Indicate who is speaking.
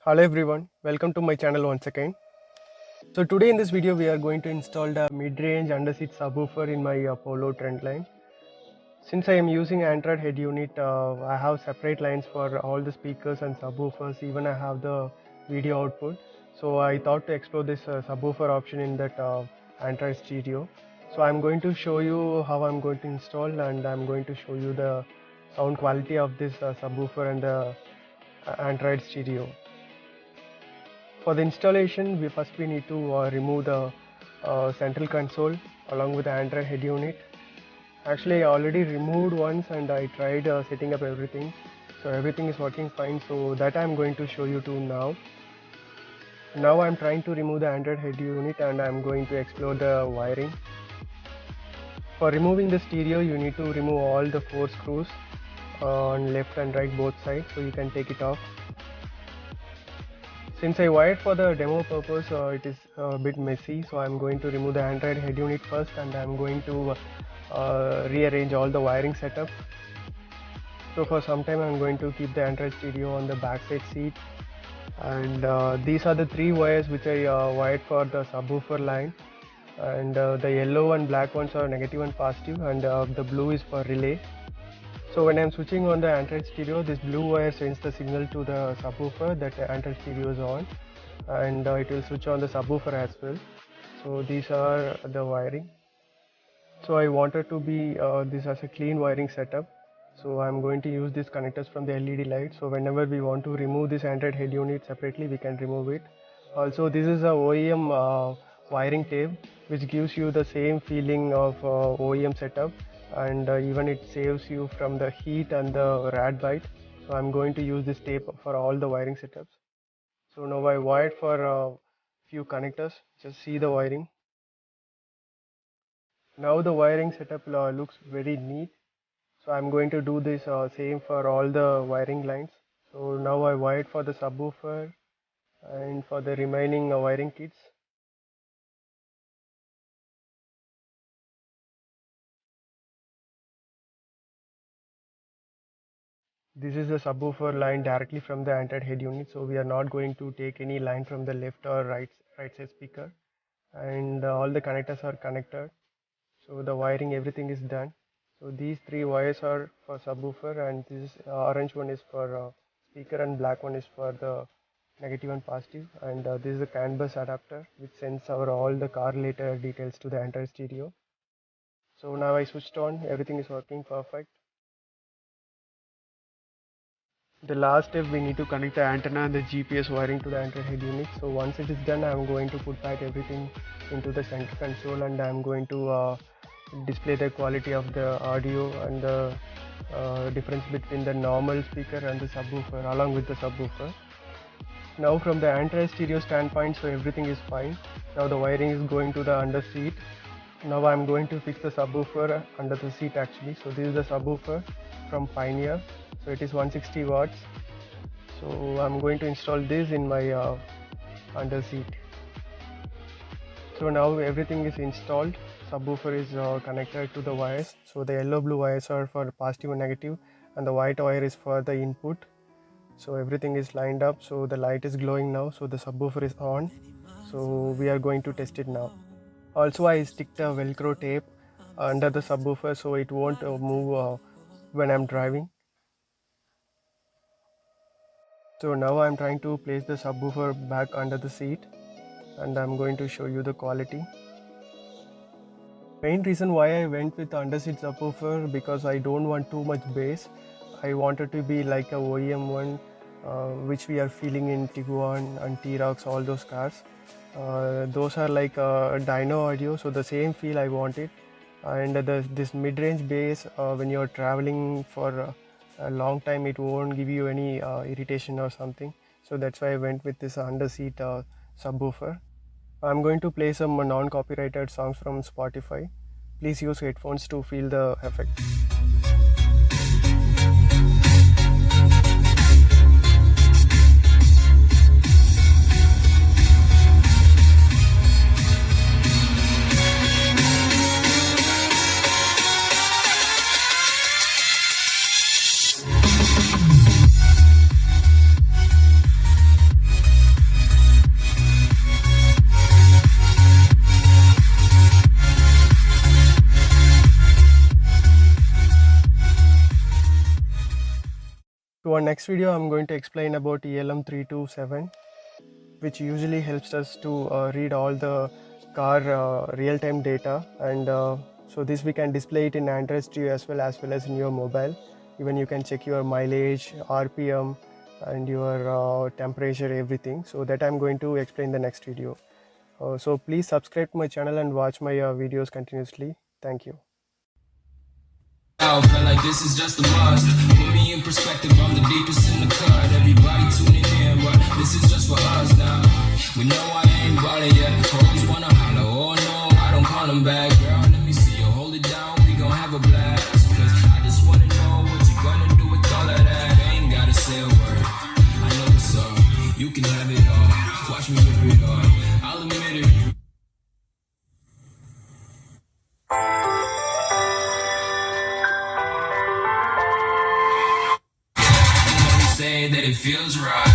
Speaker 1: Hello everyone, welcome to my channel once again. So today in this video we are going to install the mid-range underseat subwoofer in my Polo Trendline. Since I am using Android head unit, I have separate lines for all the speakers and subwoofers, even I have the video output. So I thought to explore this subwoofer option in that Android stereo. So I'm going to show you how I'm going to install, and I'm going to show you the sound quality of this subwoofer and the Android stereo. For the installation, we need to remove the central console along with the Android head unit. Actually, I already removed once and I tried setting up everything. So everything is working fine. So that I'm going to show you to now. Now I'm trying to remove the Android head unit and I'm going to explore the wiring. For removing the stereo, you need to remove all the 4 screws on left and right both sides, so you can take it off. Since I wired for the demo purpose, it is a bit messy, so I'm going to remove the Android head unit first, and I'm going to rearrange all the wiring setup. So for some time I'm going to keep the Android stereo on the backside seat, and these are the 3 wires which I wired for the subwoofer line, and the yellow and black ones are negative and positive, and the blue is for relay. So when I'm switching on the Android stereo, this blue wire sends the signal to the subwoofer that the Android stereo is on, and it will switch on the subwoofer as well. So these are the wiring. So I wanted to be this as a clean wiring setup. So I'm going to use these connectors from the LED light. So whenever we want to remove this Android head unit separately, we can remove it. Also, this is a OEM wiring tape, which gives you the same feeling of OEM setup, and even it saves you from the heat and the rat bite. So I'm going to use this tape for all the wiring setups. So now I wired for a few connectors. Just see the wiring. Now the wiring setup looks very neat. So I'm going to do this same for all the wiring lines. So now I wired for the subwoofer and for the remaining wiring kits. This is the subwoofer line directly from the Android head unit, so we are not going to take any line from the left or right side speaker, and all the connectors are connected. So the wiring, everything is done. So these 3 wires are for subwoofer, and this orange one is for speaker, and black one is for the negative and positive, and this is a CAN bus adapter which sends our all the car related details to the Android stereo. So now I switched on, everything is working perfect. The last step, we need to connect the antenna and the GPS wiring to the Android head unit. So once it is done, I'm going to put back everything into the center console, and I'm going to display the quality of the audio and the difference between the normal speaker and the subwoofer along with the subwoofer. Now from the Android stereo standpoint, so everything is fine. Now the wiring is going to the under seat. Now I'm going to fix the subwoofer under the seat actually. So this is the subwoofer from Pioneer. So it is 160 watts. So I'm going to install this in my under seat. So now everything is installed. Subwoofer is connected to the wires. So the yellow blue wires are for positive and negative, and the white wire is for the input. So everything is lined up. So the light is glowing now. So the subwoofer is on. So we are going to test it now. Also, I stick the Velcro tape under the subwoofer so it won't move when I'm driving. So now I'm trying to place the subwoofer back under the seat, and I'm going to show you the quality. Main reason why I went with underseat subwoofer, because I don't want too much bass. I wanted to be like a OEM one, which we are feeling in Tiguan and T-Rocs, all those cars. Those are like dyno audio, so the same feel I wanted. And this mid-range bass, when you're traveling for a long time, it won't give you any irritation or something. So that's why I went with this under-seat subwoofer. I'm going to play some non-copyrighted songs from Spotify. Please use headphones to feel the effect. To our next video, I'm going to explain about ELM327, which usually helps us to read all the car real-time data, and so this we can display it in Android Studio as well as in your mobile. Even you can check your mileage, RPM, and your temperature, everything. So that I'm going to explain the next video. So please subscribe to my channel and watch my videos continuously. Thank you.
Speaker 2: I felt like this is just a must. Put me in perspective, I'm the deepest in the cut. Everybody tuning in, but this is just for us now. We know I ain't ballin' yet. Always wanna holler, oh no, I don't call them back. Girl, let me see you hold it down, we gon' have a blast. Cause I just wanna know what you gonna do with all of that. I ain't gotta say a word, I know what's up. You can have it all, watch me rip it off. I'll admit it. Say that it feels right.